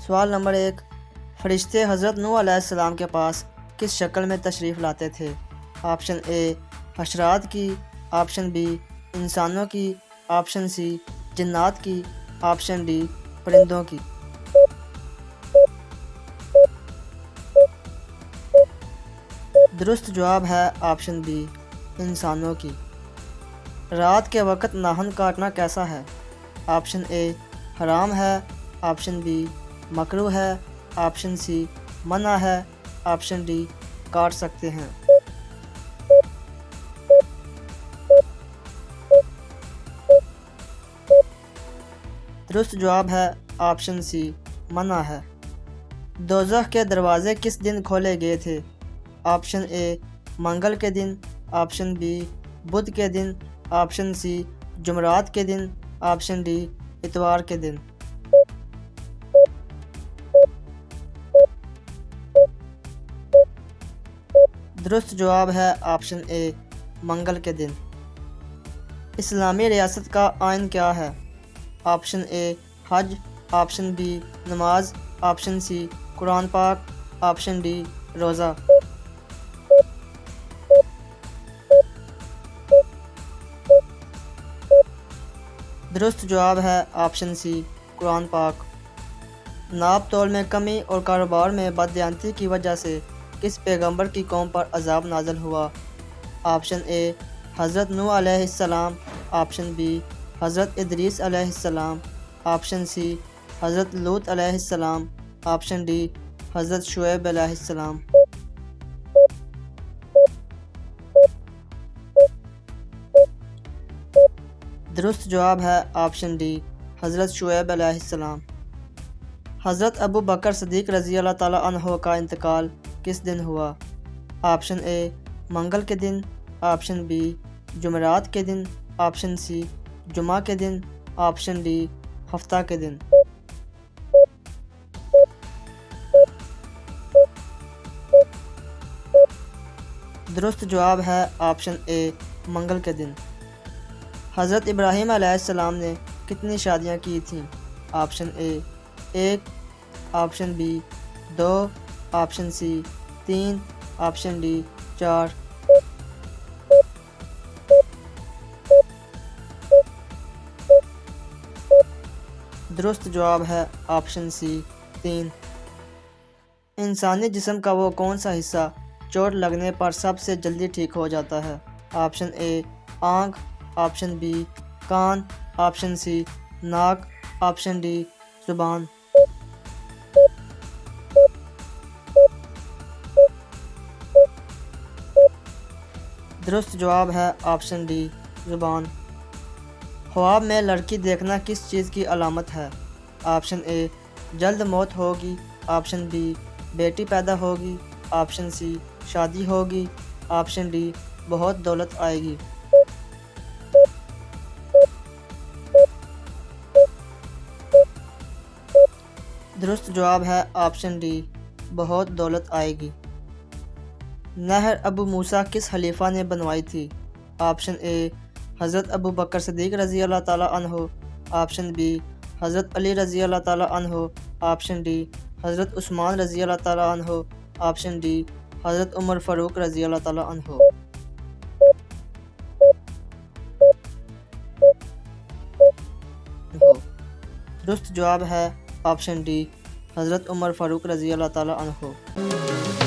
سوال نمبر 1، فرشتے حضرت نوح علیہ السلام کے پاس کس شکل میں تشریف لاتے تھے؟ آپشن اے حشرات کی، آپشن بی انسانوں کی، آپشن سی جنات کی، آپشن ڈی پرندوں کی۔ درست جواب ہے آپشن بی انسانوں کی۔ رات کے وقت ناخن کاٹنا کیسا ہے؟ آپشن اے حرام ہے، آپشن بی مکروہ ہے، آپشن سی منع ہے، آپشن ڈی کاٹ سکتے ہیں۔ درست جواب ہے آپشن سی منع ہے۔ دوزخ کے دروازے کس دن کھولے گئے تھے؟ آپشن اے منگل کے دن، آپشن بی بدھ کے دن، آپشن سی جمعرات کے دن، آپشن ڈی اتوار کے دن۔ درست جواب ہے آپشن اے منگل کے دن۔ اسلامی ریاست کا آئین کیا ہے؟ آپشن اے حج، آپشن بی نماز، آپشن سی قرآن پاک، آپشن ڈی روزہ۔ درست جواب ہے آپشن سی قرآن پاک۔ ناپ تول میں کمی اور کاروبار میں بددیانتی کی وجہ سے کس پیغمبر کی قوم پر عذاب نازل ہوا؟ آپشن اے حضرت نوح علیہ السلام، آپشن بی حضرت ادریس علیہ السلام، آپشن سی حضرت لوط علیہ السلام، آپشن ڈی حضرت شعیب علیہ السلام۔ درست جواب ہے آپشن ڈی حضرت شعیب علیہ السلام۔ حضرت ابو بکر صدیق رضی اللہ تعالیٰ عنہ کا انتقال کس دن ہوا؟ آپشن اے منگل کے دن، آپشن بی جمعرات کے دن، آپشن سی جمعہ کے دن، آپشن ڈی ہفتہ کے دن۔ درست جواب ہے آپشن اے منگل کے دن۔ حضرت ابراہیم علیہ السلام نے کتنی شادیاں کی تھیں؟ Option A 1، option B 2، option C 3، option D 4۔ درست جواب ہے آپشن سی 3۔ انسانی جسم کا وہ کون سا حصہ چوٹ لگنے پر سب سے جلدی ٹھیک ہو جاتا ہے؟ آپشن اے آنکھ، آپشن بی کان، آپشن سی ناک، آپشن ڈی زبان۔ درست جواب ہے آپشن ڈی زبان۔ خواب میں لڑکی دیکھنا کس چیز کی علامت ہے؟ آپشن اے جلد موت ہوگی، آپشن بی بیٹی پیدا ہوگی، آپشن سی شادی ہوگی، آپشن ڈی بہت دولت آئے گی۔ درست جواب ہے آپشن ڈی بہت دولت آئے گی۔ نہر ابو موسیٰ کس خلیفہ نے بنوائی تھی؟ آپشن اے حضرت ابو بکر صدیق رضی اللہ تعالیٰ عنہ، آپشن بی حضرت علی رضی اللہ تعالیٰ عنہ، آپشن ڈی حضرت عثمان رضی اللہ تعالیٰ عنہ، آپشن ڈی حضرت عمر فاروق رضی اللہ تعالیٰ عنہ۔ درست جواب ہے آپشن ڈی حضرت عمر فاروق رضی اللہ تعالیٰ عنہ۔